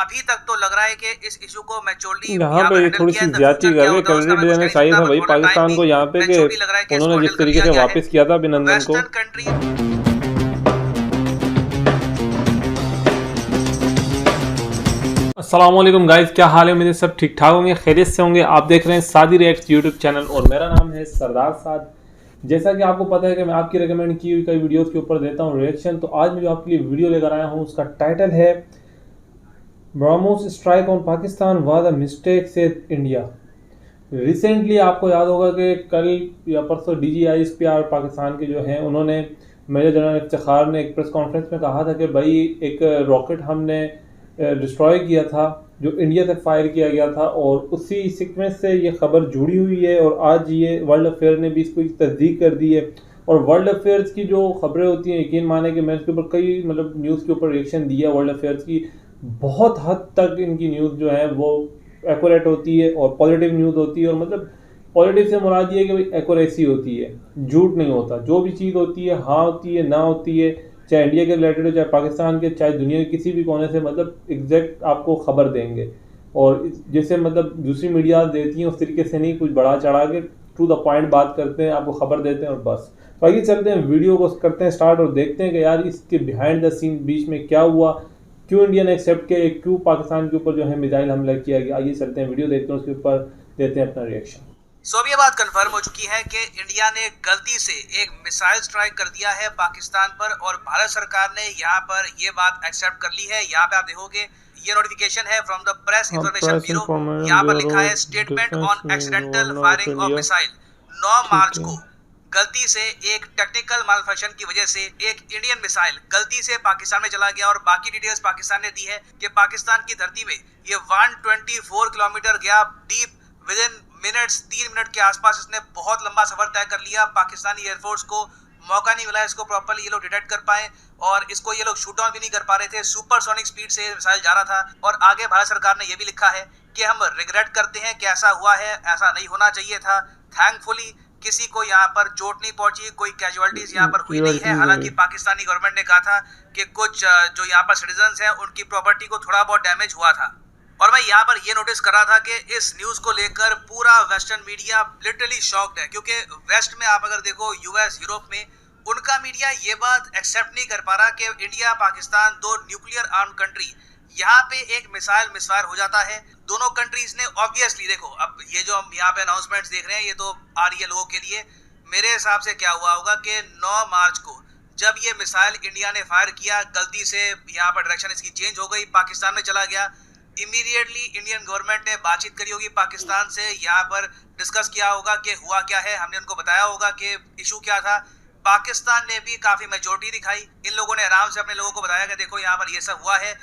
अभी तक तो लग रहा है कि इस इशू को मैच्योरली यहाँ यहाँ पे पर ये हैंडल थोड़ी किया सी है। इन द ज्यादती फ्यूचर कर क्या रहे हैं। होगा उसका मैं क्रेडिट कुछ देना कह नहीं चाहिए सकता, था बट भाई फॉर द टाइम पाकिस्तान भी को यहाँ पे कि मैच्योरली लग रहा है कि इसको उन्होंने हैंडल जिस कर तरीके लिया से गया है। वापस किया था अभिनंदन को। वेस्टर्न कंट्री अस्सलाम वालेकुम गाइस, क्या हाल है? मेरे सब ठीक ठाक होंगे, खैरियत से होंगे। आप देख रहे हैं सादी रिएक्ट्स यूट्यूब चैनल और मेरा नाम है सरदार साद। जैसा कि आपको पता है कि मैं आपकी रिकमेंड की हुई कई वीडियोस के ऊपर देता हूं रिएक्शन। तो आज मैं जो आपके लिए वीडियो लेकर आया हूं उसका टाइटल है BrahMos strike on Pakistan was a mistake से इंडिया। रिसेंटली आपको याद होगा कि कल या परसों DGISPR पाकिस्तान के जो हैं उन्होंने मेजर जनरल इफ्तिखार ने एक प्रेस कॉन्फ्रेंस में कहा था कि भाई एक रॉकेट हमने डिस्ट्रॉय किया था जो इंडिया से फायर किया गया था, और उसी सीक्वेंस से ये खबर जुड़ी हुई है और आज ये वर्ल्ड अफेयर ने भी इसको तस्दीक कर दी है। और वर्ल्ड अफेयर्स की जो खबरें होती हैं, यकीन माने कि मैं इसके ऊपर कई न्यूज़ के ऊपर रिएक्शन दिया वर्ल्ड अफेयर्स की। बहुत हद तक इनकी न्यूज़ जो है वो एक्यूरेट होती है और पॉजिटिव न्यूज़ होती है। और पॉजिटिव से मुराद ये है कि भाई एक्यूरेसी होती है, झूठ नहीं होता। जो भी चीज़ होती है हाँ होती है ना होती है, चाहे इंडिया के रिलेटेड हो, चाहे पाकिस्तान के, चाहे दुनिया के किसी भी कोने से, एग्जैक्ट आपको खबर देंगे। और जैसे दूसरी मीडिया देती हैं उस तरीके से नहीं, कुछ बढ़ा चढ़ा के टू द पॉइंट बात करते हैं, आपको खबर देते हैं और बस। तो आइए चलते हैं, वीडियो को करते हैं स्टार्ट और देखते हैं कि यार इसके बिहाइंड द सीन बीच में क्या हुआ, क्यों इंडिया ने एक्सेप्ट किया, क्यों पाकिस्तान के ऊपर जो है मिसाइल हमला किया गया। आइए चलते हैं, वीडियो देखते हैं, उसके ऊपर देते हैं अपना रिएक्शन। सो अब ये बात कंफर्म हो चुकी है कि इंडिया ने गलती से एक मिसाइल स्ट्राइक कर दिया है पाकिस्तान पर, और भारत सरकार ने यहाँ पर ये बात एक्सेप्ट कर ली है। यहाँ पे आप देखोगे ये नोटिफिकेशन है from the press information bureau. यहाँ पर लिखा है statement on accidental firing of missile 9 मार्च को गलती से एक टेक्निकल मालफंक्शन की वजह से एक इंडियन मिसाइल गलती से पाकिस्तान में चला गया। और बाकी डिटेल्स पाकिस्तान ने दी है कि पाकिस्तान की धरती में ये 124 किलोमीटर गया deep with in minutes, 3 minute के आसपास इसने बहुत लंबा सफर तय कर लिया। पाकिस्तानी एयरफोर्स को मौका नहीं मिला इसको प्रॉपर्ली ये लोग डिटेक्ट कर पाए, और इसको ये लोग शूट डाउन भी नहीं कर पा रहे थे। सुपरसोनिक स्पीड से मिसाइल जा रहा था। और आगे भारत सरकार ने ये भी लिखा है कि हम रिग्रेट करते हैं कि ऐसा हुआ है, ऐसा नहीं होना चाहिए था। थैंकफुली किसी को यहाँ पर चोट नहीं पहुंची, कोई कैजुअलिटीज यहाँ पर हुई नहीं है। हालांकि पाकिस्तानी गवर्नमेंट ने कहा था कि कुछ जो यहाँ पर सिटीजन्स हैं उनकी प्रॉपर्टी को थोड़ा बहुत डैमेज हुआ था। और मैं यहाँ पर ये नोटिस कर रहा था कि इस न्यूज को लेकर पूरा वेस्टर्न मीडिया लिटरली शॉक्ड है, क्योंकि वेस्ट में आप अगर देखो, यूएस, यूरोप में, उनका मीडिया ये बात एक्सेप्ट नहीं कर पा रहा कि इंडिया पाकिस्तान दो न्यूक्लियर आर्म कंट्री, यहाँ पे एक मिसाइल मिसफायर हो जाता है। दोनों कंट्रीज ने ऑब्वियसली, देखो अब ये जो हम यहाँ पे अनाउंसमेंट्स देख रहे हैं ये तो आ रही है लोगों के लिए। मेरे हिसाब से क्या हुआ होगा कि 9 मार्च को जब ये मिसाइल इंडिया ने फायर किया, गलती से यहाँ पर डायरेक्शन इसकी चेंज हो गई, पाकिस्तान में चला गया। इमीडिएटली इंडियन गवर्नमेंट ने बातचीत करी होगी पाकिस्तान से, यहाँ पर डिस्कस किया होगा कि हुआ क्या है, हमने उनको बताया होगा कि इशू क्या था। पाकिस्तान ने भी काफी मैच्योरिटी दिखाई, इन लोगों ने आराम से अपने लोगों को बताया कि देखो यहाँ पर ये सब हुआ है।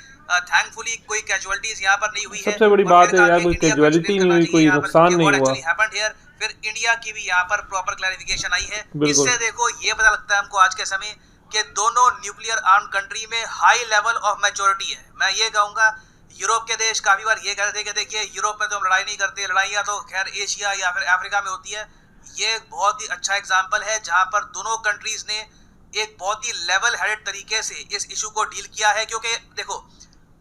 थैंकफुली कोई कैजुअलिटीज यहाँ पर नहीं हुई है। सबसे बड़ी बात है यार, कोई कैजुअलिटी नहीं हुई, कोई नुकसान नहीं हुआ। फिर इंडिया की भी यहाँ पर प्रॉपर क्लैरिफिकेशन आई है। इससे देखो ये पता लगता है हमको आज के समय कि दोनों न्यूक्लियर आर्म कंट्री में हाई लेवल ऑफ मैच्योरिटी है। मैं ये कहूंगा, यूरोप के देश काफी बार ये कहते थे कि देखिए यूरोप में तो हम लड़ाई नहीं करते, लड़ाइयाँ तो खैर एशिया या फिर अफ्रीका में होती है। ये एक बहुत ही अच्छा एग्जाम्पल है जहां पर दोनों कंट्रीज ने एक बहुत ही लेवल हेडेड तरीके से इस इशू को डील किया है। क्योंकि देखो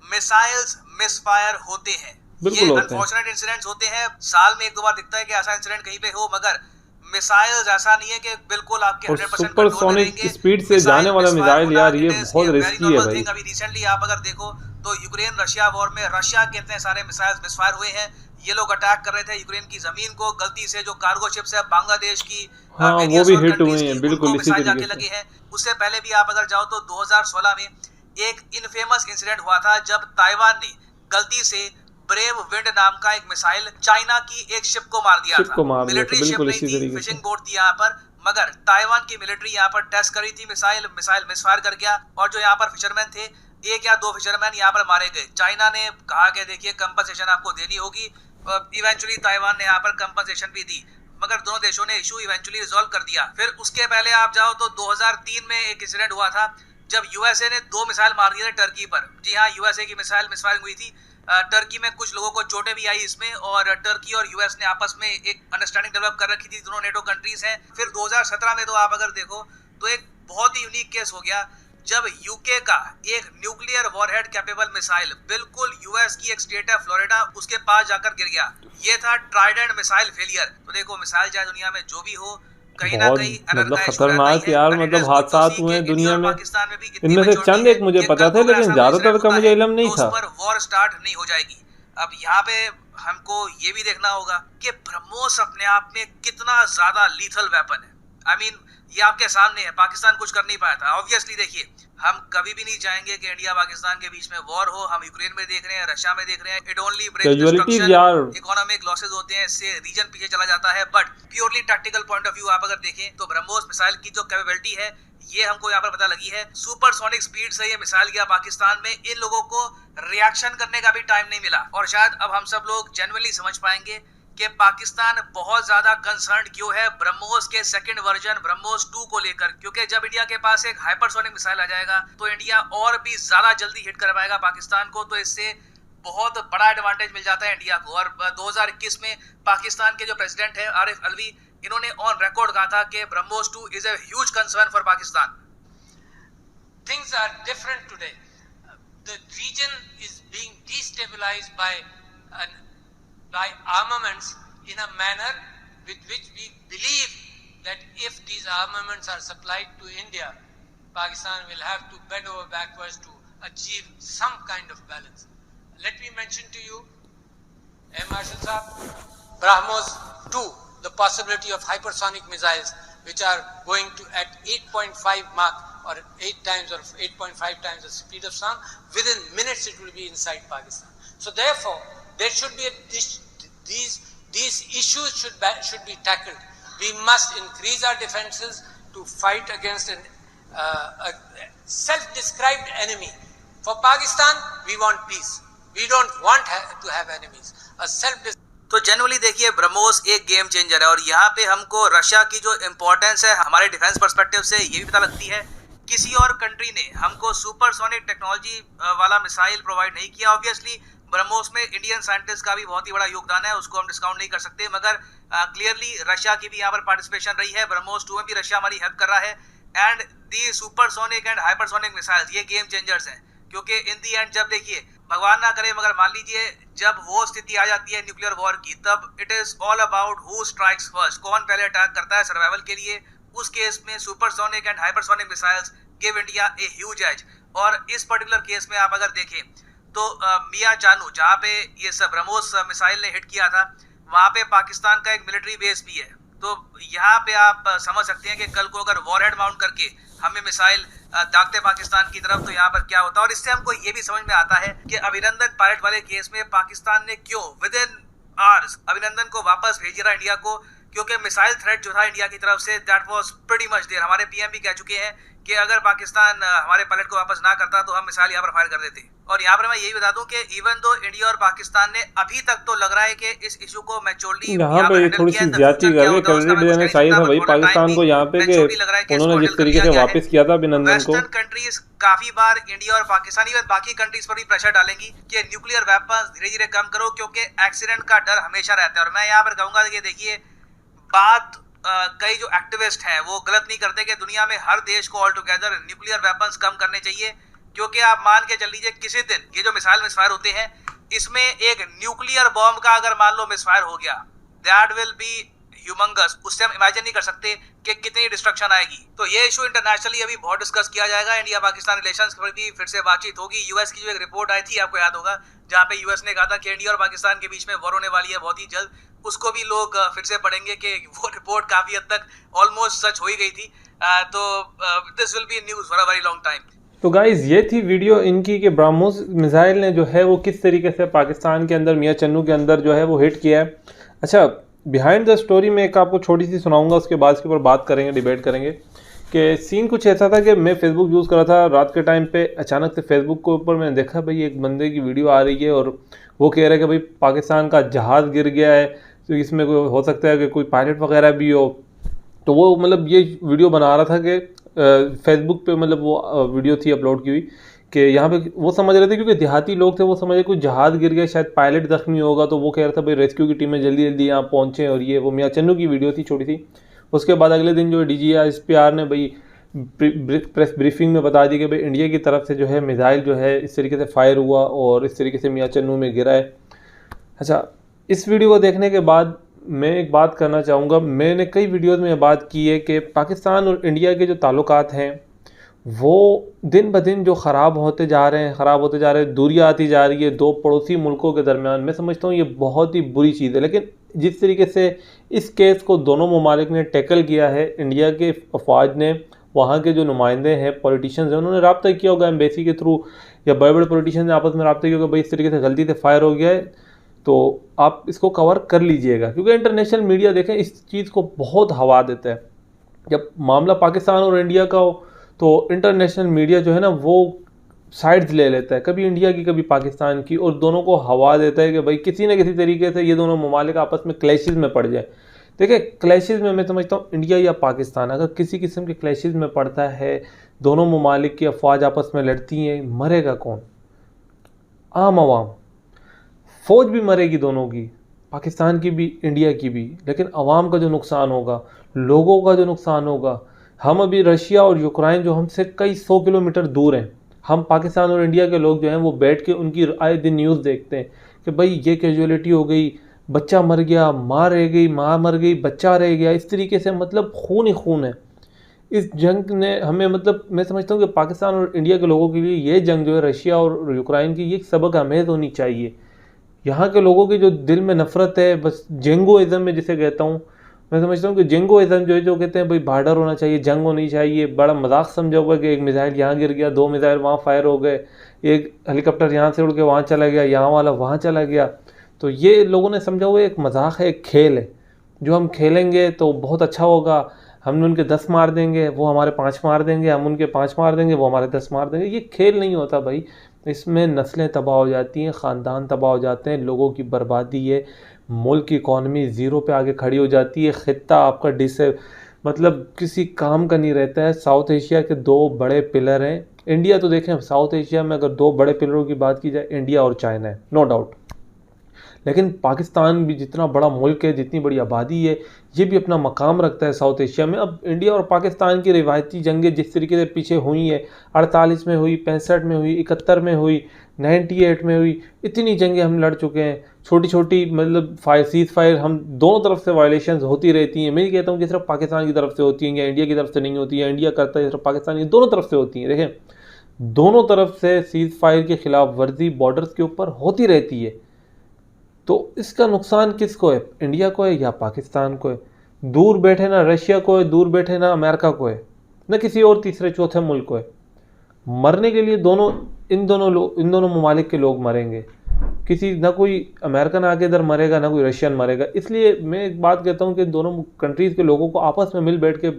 मिसाइल्स मिसफायर होते हैं, ये अनफॉर्चुनेट इंसिडेंट्स होते हैं, साल में 1-2 बार दिखता है कि ऐसा इंसिडेंट कहीं पे हो, मगर मिसाइल्स ऐसा नहीं है कि बिल्कुल आपके 100% सुपरसोनिक स्पीड से जाने वाला मिसाइल, यार ये बहुत रिस्की है भाई। अभी रिसेंटली आप अगर देखो तो यूक्रेन रशिया वॉर में रशिया के इतने सारे मिसाइल्स मिसफायर हुए हैं। ये लोग अटैक कर रहे थे यूक्रेन की जमीन को, गलती से जो कार्गो शिप्स है बांग्लादेश की, हाँ, वो भी हिट हुए हैं बिल्कुल इसी तरीके से लगे हैं। उससे पहले भी आप अगर जाओ तो 2016 में एक इनफेमस इंसिडेंट हुआ था जब ताइवान ने गलती से ब्रेव विंड नाम का एक मिसाइल चाइना की एक शिप को मार दिया था। मिलिट्री शिप नहीं थी, फिशिंग बोट थी यहाँ पर, मगर ताइवान की मिलिट्री यहाँ पर टेस्ट करी थी, मिसाइल मिसफायर कर गया। और जो यहाँ पर फिशरमैन थे, 1 या 2 फिशरमैन यहाँ पर मारे गए। चाइना ने कहा कि देखिए कंपनसेशन आपको देनी होगी। इवेंचुअली ताइवान ने यहाँ पर कंपनसेशन भी दी, मगर दोनों देशों ने इशू इवेंचुअली रिजॉल्व कर दिया। फिर उसके पहले आप जाओ तो 2003 में एक इंसिडेंट हुआ था जब यूएसए ने 2 मिसाइल मार दिए थे टर्की पर। जी हाँ, यूएसए की मिसाइल मिसफायरिंग हुई थी। टर्की में कुछ लोगों को चोटें भी आई इसमें, और टर्की और यूएस ने आपस में एक अंडरस्टैंडिंग डेवलप कर रखी थी, दोनों नेटो कंट्रीज हैं। फिर 2017 में तो आप अगर देखो तो एक बहुत ही यूनिक केस हो गया जब यूके का एक न्यूक्लियर वॉरहेड कैपेबल मिसाइल बिल्कुल यूएस की एक स्टेट है फ्लोरिडा, उसके पास जाकर गिर गया। ये था ट्राइडेंट मिसाइल फेलियर। तो देखो मिसाइल चाहे दुनिया में जो भी हो, कहीं ना कहीं मतलब खतरनाक यार, मतलब हादसात हुए दुनिया में। पाकिस्तान में भी इनमें से चंद एक मुझे पता थे, लेकिन ज्यादातर का मुझे इल्म नहीं था। उस पर वॉर स्टार्ट नहीं हो जाएगी। अब यहाँ पे हमको ये भी देखना होगा कि ब्रह्मोस अपने आप में कितना ज्यादा लीथल वेपन है। I mean, ये आपके सामने है, पाकिस्तान कुछ कर नहीं पाया था। ऑब्वियसली देखिए, हम कभी भी नहीं चाहेंगे कि इंडिया पाकिस्तान के बीच में वॉर हो। हम यूक्रेन में देख रहे हैं, रशिया में देख रहे हैं, it only brings destruction, economic losses होते हैं, इससे रीजन पीछे चला जाता है। But purely tactical point of view आप अगर देखें तो ब्रह्मोस मिसाइल की जो कैपेबिलिटी है, ये हमको यहाँ पर पता लगी है। सुपरसोनिक स्पीड से ये मिसाइल गया पाकिस्तान में, इन लोगों को रिएक्शन करने का भी टाइम नहीं मिला। और शायद अब हम सब लोग जेन्युइनली समझ पाएंगे कि पाकिस्तान बहुत ज्यादा कंसर्न क्यों है ब्रह्मोस के सेकंड वर्जन ब्रह्मोस 2 को लेकर, क्योंकि जब इंडिया के पास एक हाइपरसोनिक मिसाइल आ जाएगा तो इंडिया और भी ज्यादा जल्दी हिट कर पाएगा पाकिस्तान को। तो इससे बहुत बड़ा एडवांटेज मिल जाता है इंडिया को। और 2021 में पाकिस्तान के जो प्रेसिडेंट है आरिफ अलवी, इन्होंने ऑन रिकॉर्ड कहा था कि BrahMos 2 is a huge concern for Pakistan. Things are different today. The region is being destabilized by armaments in a manner with which we believe that if these armaments are supplied to India, Pakistan will have to bend over backwards to achieve some kind of balance. Let me mention to you, Marshal Saab, BrahMos 2, the possibility of hypersonic missiles which are going to at 8.5 Mach or 8 times or 8.5 times the speed of sound, within minutes it will be inside Pakistan. So therefore, there should be these issues should be tackled. We must increase our defenses to fight against a self-described enemy. For Pakistan, we want peace. We don't want to have enemies. तो generally देखिए, ब्रह्मोस एक game changer है। और यहाँ पे हमको Russia की जो इम्पोर्टेंस है हमारे डिफेंस पर्सपेक्टिव से ये भी पता लगती है। किसी और कंट्री ने हमको सुपरसोनिक टेक्नोलॉजी वाला मिसाइल प्रोवाइड नहीं किया। ऑब्वियसली ब्रह्मोस में इंडियन साइंटिस्ट का भी बहुत ही बड़ा योगदान है, उसको हम डिस्काउंट नहीं कर सकते। मगर क्लियरली रशिया की भी यहाँ पर पार्टिसिपेशन रही है। ब्रह्मोस 2 में भी रशिया हमारी हेल्प कर रहा है। And the supersonic and hypersonic missiles ये गेम चेंजर्स हैं, क्योंकि इन दी एंड जब देखिए, भगवान ना करे मगर मान लीजिए जब वो स्थिति आ जाती है न्यूक्लियर वॉर की, तब it is all about who strikes first, कौन पहले अटैक करता है सर्वाइवल के लिए। उस केस में supersonic and hypersonic missiles give India a huge edge. और इस पर्टिकुलर केस में आप अगर देखें तो मियां चानू, जहाँ पे ये सब ब्रह्मोस मिसाइल ने हिट किया था, वहाँ पे पाकिस्तान का एक मिलिट्री बेस भी है। तो यहाँ पे आप समझ सकते हैं कि कल को अगर वॉरहेड माउंट करके हमें मिसाइल दागते पाकिस्तान की तरफ, तो यहाँ पर क्या होता है। और इससे हमको ये भी समझ में आता है कि अभिनंदन पायलट वाले केस में पाकिस्तान ने क्यों विद इन आवर्स अभिनंदन को वापस भेज रहा इंडिया को, क्योंकि मिसाइल थ्रेट जो था इंडिया की तरफ से that was pretty much there. हमारे पीएम भी कह चुके हैं कि अगर पाकिस्तान हमारे पायलट को वापस ना करता तो हम मिसाइल यहाँ पर फायर कर देते। और यहाँ पर मैं यही बता दूं कि इवन दो इंडिया और पाकिस्तान ने अभी तक तो लग रहा है कि इस इशू को मैच्योरली यहाँ पे थोड़ी सी ज्यादती कर रहे, क्रेडिट देना चाहिए था भाई पाकिस्तान को यहाँ पे कि उन्होंने जिस तरीके से वापस किया था अभिनंदन को। वेस्टर्न कंट्रीज काफी बार इंडिया और पाकिस्तान इवन बाकी कंट्रीज पर भी प्रेशर डालेंगी कि न्यूक्लियर वेपन्स धीरे धीरे कम करो, क्योंकि एक्सीडेंट का डर हमेशा रहता है। और मैं यहाँ पर कहूंगा कि देखिए, बात कई जो एक्टिविस्ट हैं वो गलत नहीं करते कि दुनिया में हर देश को ऑल टुगेदर न्यूक्लियर वेपन्स कम करने चाहिए। क्योंकि आप मान के चल लीजिए, किसी दिन ये जो मिसाइल मिसफायर होते हैं, इसमें एक न्यूक्लियर बॉम्ब का अगर मान लो मिसफायर हो गया, दैट विल बी ह्यूमंगस। उससे हम इमेजिन नहीं कर सकते कि कितनी डिस्ट्रक्शन आएगी। तो ये इशू इंटरनेशनली अभी बहुत डिस्कस किया जाएगा। इंडिया पाकिस्तान रिलेशंस पर भी फिर से बातचीत होगी। यूएस की जो एक रिपोर्ट आई थी, आपको याद होगा, जहाँ पे यूएस ने कहा था कि इंडिया और पाकिस्तान के बीच में वॉर होने वाली है बहुत ही जल्द। उसको भी लोग फिर से पढ़ेंगे कि वो रिपोर्ट काफी हद तक ऑलमोस्ट सच हो ही गई थी। तो this will be news for a very long time. तो गाइज ये थी वीडियो इनकी कि ब्रह्मोस मिसाइल ने जो है वो किस तरीके से पाकिस्तान के अंदर मियां चन्नू के अंदर जो है वो हिट किया है। अच्छा, बिहाइंड द स्टोरी में एक आपको छोटी सी सुनाऊंगा, उसके बाद इसके ऊपर बात करेंगे, डिबेट करेंगे। कि सीन कुछ ऐसा था कि मैं फेसबुक यूज़ कर रहा था रात के टाइम पे, अचानक से फेसबुक के ऊपर मैंने देखा भाई एक बंदे की वीडियो आ रही है और वो कह रहा है कि भाई पाकिस्तान का जहाज़ गिर गया है, तो इसमें कोई हो सकता है कि कोई पायलट वगैरह भी हो। तो वो मतलब ये वीडियो बना रहा था कि फेसबुक पे मतलब वो वीडियो थी अपलोड की हुई कि यहाँ पे वो समझ रहे थे, क्योंकि देहाती लोग थे, वो समझ रहे कोई जहाज़ गिर गया, शायद पायलट ज़ख्मी होगा। तो वो कह रहा था भाई रेस्क्यू की टीमें जल्दी जल्दी यहाँ पहुँचे। और ये वो मियां चन्नू की वीडियो थी छोटी सी। उसके बाद अगले दिन जो DGSPR ने भाई प्रेस ब्रीफिंग में बता दी कि भाई इंडिया की तरफ से जो है मिसाइल जो है इस तरीके से फायर हुआ और इस तरीके से मियां चन्नू में गिरा है। अच्छा, इस वीडियो को देखने के बाद मैं एक बात करना चाहूँगा, मैंने कई वीडियोज़ में बात की है कि पाकिस्तान और इंडिया के जो ताल्लुकात हैं वो दिन ब दिन जो ख़राब होते जा रहे हैं, दूरियां आती जा रही है दो पड़ोसी मुल्कों के दरमियान। मैं समझता हूँ ये बहुत ही बुरी चीज़ है, लेकिन जिस तरीके से इस केस को दोनों ममालिक ने टैकल किया है, इंडिया के अफवाज ने, वहाँ के जो नुमाइंदे हैं, पॉलिटिशियंस हैं, उन्होंने रब्ता किया होगा एम्बेसी के थ्रू या बड़े बड़े पॉलिटिशियंस ने आपस में रब्ता किया होगा भाई इस तरीके से गलती से फायर हो गया है तो आप इसको कवर कर लीजिएगा, क्योंकि इंटरनेशनल मीडिया देखें इस चीज़ को बहुत हवा देता है। जब मामला पाकिस्तान और इंडिया का हो तो इंटरनेशनल मीडिया जो है ना वो साइड्स ले लेता है, कभी इंडिया की कभी पाकिस्तान की, और दोनों को हवा देता है कि भाई किसी न किसी तरीके से ये दोनों ममालिक आपस में क्लैशेस में पड़ जाए। देखिए क्लैशेस में मैं समझता हूँ इंडिया या पाकिस्तान अगर किसी किस्म के क्लैशेस में पड़ता है, दोनों ममालिक की अफवाज आपस में लड़ती हैं, मरेगा कौन? आम आवाम। फ़ौज भी मरेगी दोनों की, पाकिस्तान की भी इंडिया की भी, लेकिन आवाम का जो नुकसान होगा, लोगों का जो नुकसान होगा। हम अभी रशिया और यूक्रेन जो हमसे कई 100 किलोमीटर दूर हैं, हम पाकिस्तान और इंडिया के लोग जो हैं वो बैठ के उनकी आए दिन न्यूज़ देखते हैं कि भाई ये कैजुअलिटी हो गई, बच्चा मर गया, माँ रह गई, माँ मर गई, बच्चा रह गया, इस तरीके से मतलब खून ही खून है। इस जंग ने हमें मतलब मैं समझता हूँ कि पाकिस्तान और इंडिया के लोगों के लिए ये जंग जो है रशिया और यूक्रेन की, ये सबक आमेज़ होनी चाहिए। यहाँ के लोगों की जो दिल में नफरत है, बस जेंगोइज़म में जिसे कहता हूँ, मैं समझता हूँ कि जेंगोइज़म जो है, जो कहते हैं भाई बॉर्डर होना चाहिए, जंग होनी चाहिए, बड़ा मजाक समझा हुआ कि एक मिसाइल यहाँ गिर गया, 2 मिसाइल वहाँ फायर हो गए, एक हेलीकॉप्टर यहाँ से उड़ के वहाँ चला गया, यहाँ वाला वहाँ चला गया। तो ये लोगों ने समझा हुआ एक मजाक है, एक खेल है, जो हम खेलेंगे तो बहुत अच्छा होगा, हमने उनके 10 मार देंगे, वो हमारे 5 मार देंगे, हम उनके 5 मार देंगे, वो हमारे 10 मार देंगे। ये खेल नहीं होता भाई, इसमें नस्लें तबाह हो जाती हैं, ख़ानदान तबाह हो जाते हैं, लोगों की बर्बादी है, मुल्क की इकॉनमी ज़ीरो पे आगे खड़ी हो जाती है, ख़ित्ता आपका मतलब किसी काम का नहीं रहता है। साउथ एशिया के 2 बड़े पिलर हैं, इंडिया तो देखें साउथ एशिया में अगर 2 बड़े पिलरों की बात की जाए, इंडिया और चाइना है, नो डाउट। लेकिन पाकिस्तान भी जितना बड़ा मुल्क है, जितनी बड़ी आबादी है, ये भी अपना मकाम रखता है साउथ एशिया में। अब इंडिया और पाकिस्तान की रिवायती जंगें जिस तरीके से पीछे हुई हैं, 48 में हुई, 65 में हुई, 71 में हुई, 98 में हुई, इतनी जंगें हम लड़ चुके हैं। छोटी छोटी मतलब सीज़ फायर हम दोनों तरफ से वायलेशंस होती रहती हैं। मैं ये कहता हूँ कि सिर्फ पाकिस्तान की तरफ से होती हैं या इंडिया की तरफ से नहीं होती है, इंडिया करता है सिर्फ पाकिस्तान की, दोनों तरफ से होती हैं। देखें दोनों तरफ से सीज़ फायर की खिलाफ वर्जी बॉर्डर्स के ऊपर होती रहती है। तो इसका नुकसान किसको है? इंडिया को है या पाकिस्तान को है? दूर बैठे ना रशिया को है, दूर बैठे ना अमेरिका को है, ना किसी और तीसरे चौथे मुल्क को है। मरने के लिए इन दोनों ममालिक के लोग मरेंगे, किसी ना कोई अमेरिकन आके इधर मरेगा, ना कोई रशियन मरेगा। इसलिए मैं एक बात कहता हूँ कि दोनों कंट्रीज़ के लोगों को आपस में मिल बैठ के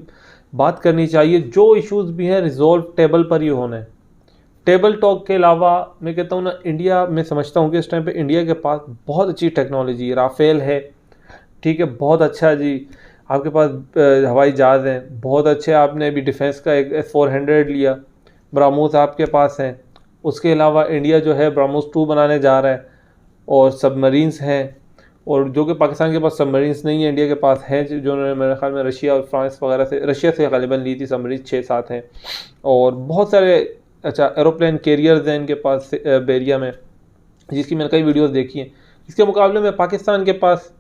बात करनी चाहिए। जो इश्यूज़ भी हैं रिजॉल्व टेबल पर ही होना है, टेबल टॉक के अलावा। मैं कहता हूँ ना, इंडिया में समझता हूँ कि इस टाइम पे इंडिया के पास बहुत अच्छी टेक्नोलॉजी है, राफेल है, ठीक है, बहुत अच्छा जी, आपके पास हवाई जहाज़ हैं बहुत अच्छे, आपने अभी डिफेंस का एक S-400 लिया, ब्रह्मोस आपके पास हैं। उसके अलावा इंडिया जो है ब्रह्मोस 2 बनाने जा रहा है, और सबमरीन्स हैं, और जो कि पाकिस्तान के पास सबमरीन्स नहीं है, इंडिया के पास हैं, जो उन्होंने मेरे ख्याल में रशिया और फ्रांस वगैरह से, रशिया से गालिबन ली थी सबमरीन 6-7 हैं, और बहुत सारे अच्छा एरोप्लेन कैरियर्स हैं इनके पास बेरिया में, जिसकी मैंने कई वीडियोस देखी हैं। इसके मुकाबले में पाकिस्तान के पास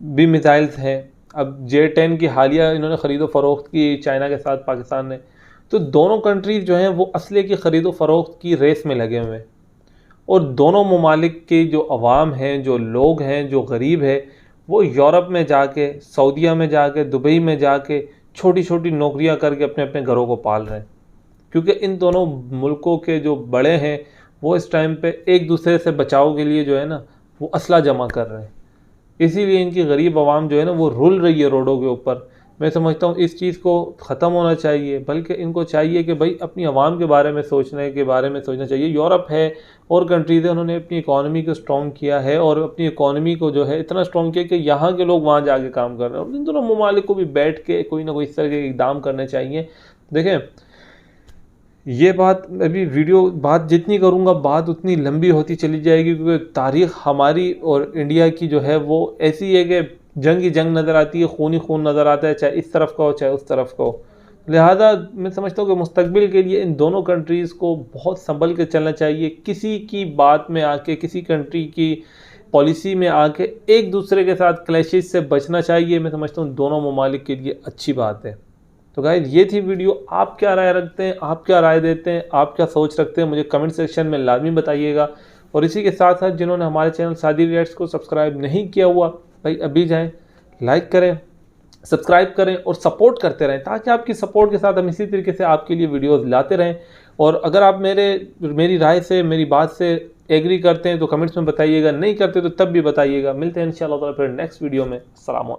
भी मिसाइल्स हैं। अब J-10 की हालिया इन्होंने ख़रीदो फ़रोख्त की चाइना के साथ पाकिस्तान ने, तो दोनों कंट्रीज़ जो हैं वो असले की ख़रीदो फ़रोख्त की रेस में लगे हुए हैं, और दोनों ममालिक के जो अवाम हैं, जो लोग हैं, जो गरीब है, वो यूरोप में जाके, सऊदीया में जाके, दुबई में जाके छोटी छोटी नौकरियां करके अपने अपने घरों को पाल रहे हैं, क्योंकि इन दोनों मुल्कों के जो बड़े हैं वो इस टाइम पे एक दूसरे से बचाव के लिए जो है ना वो असला जमा कर रहे हैं। इसीलिए इनकी गरीब आवाम जो है ना वो रुल रही है रोडों के ऊपर। मैं समझता हूँ इस चीज़ को ख़त्म होना चाहिए, बल्कि इनको चाहिए कि भाई अपनी आवाम के बारे में सोचना चाहिए। यूरोप है और कंट्रीज़ है, उन्होंने अपनी इकॉनमी को स्ट्रॉन्ग किया है, और अपनी इकॉनमी को जो है इतना स्ट्रॉन्ग किया कि यहाँ के लोग वहाँ जाके काम कर रहे हैं, और इन दोनों ममालिक को भी बैठ के कोई ना कोई इस तरह के इक़दाम करने चाहिए। देखें ये बात अभी बात जितनी करूँगा बात उतनी लंबी होती चली जाएगी, क्योंकि तारीख़ हमारी और इंडिया की जो है वो ऐसी है कि जंग ही जंग नज़र आती है, खून ही खून नज़र आता है, चाहे इस तरफ का हो चाहे उस तरफ का हो। लिहाजा मैं समझता हूँ कि मुस्तकबिल के लिए इन दोनों कंट्रीज़ को बहुत संभल के चलना चाहिए। किसी की बात में आके, किसी कंट्री की पॉलिसी में आके एक दूसरे के साथ क्लैशेस से बचना चाहिए। मैं समझता हूँ दोनों ममालिक के लिए अच्छी बात है। तो गाइस ये थी वीडियो। आप क्या राय रखते हैं, आप क्या राय देते हैं, आप क्या सोच रखते हैं, मुझे कमेंट सेक्शन में लाजमी बताइएगा। और इसी के साथ साथ जिन्होंने हमारे चैनल सादी रिएक्ट्स को सब्सक्राइब नहीं किया हुआ, भाई अभी जाएँ, लाइक करें, सब्सक्राइब करें और सपोर्ट करते रहें, ताकि आपकी सपोर्ट के साथ हम इसी तरीके से आपके लिए वीडियोस लाते रहें। और अगर आप मेरी राय से, मेरी बात से एग्री करते हैं तो कमेंट्स में बताइएगा, नहीं करते तो तब भी बताइएगा। मिलते हैं इंशाअल्लाह फिर नेक्स्ट वीडियो में। अस्सलाम वालेकुम।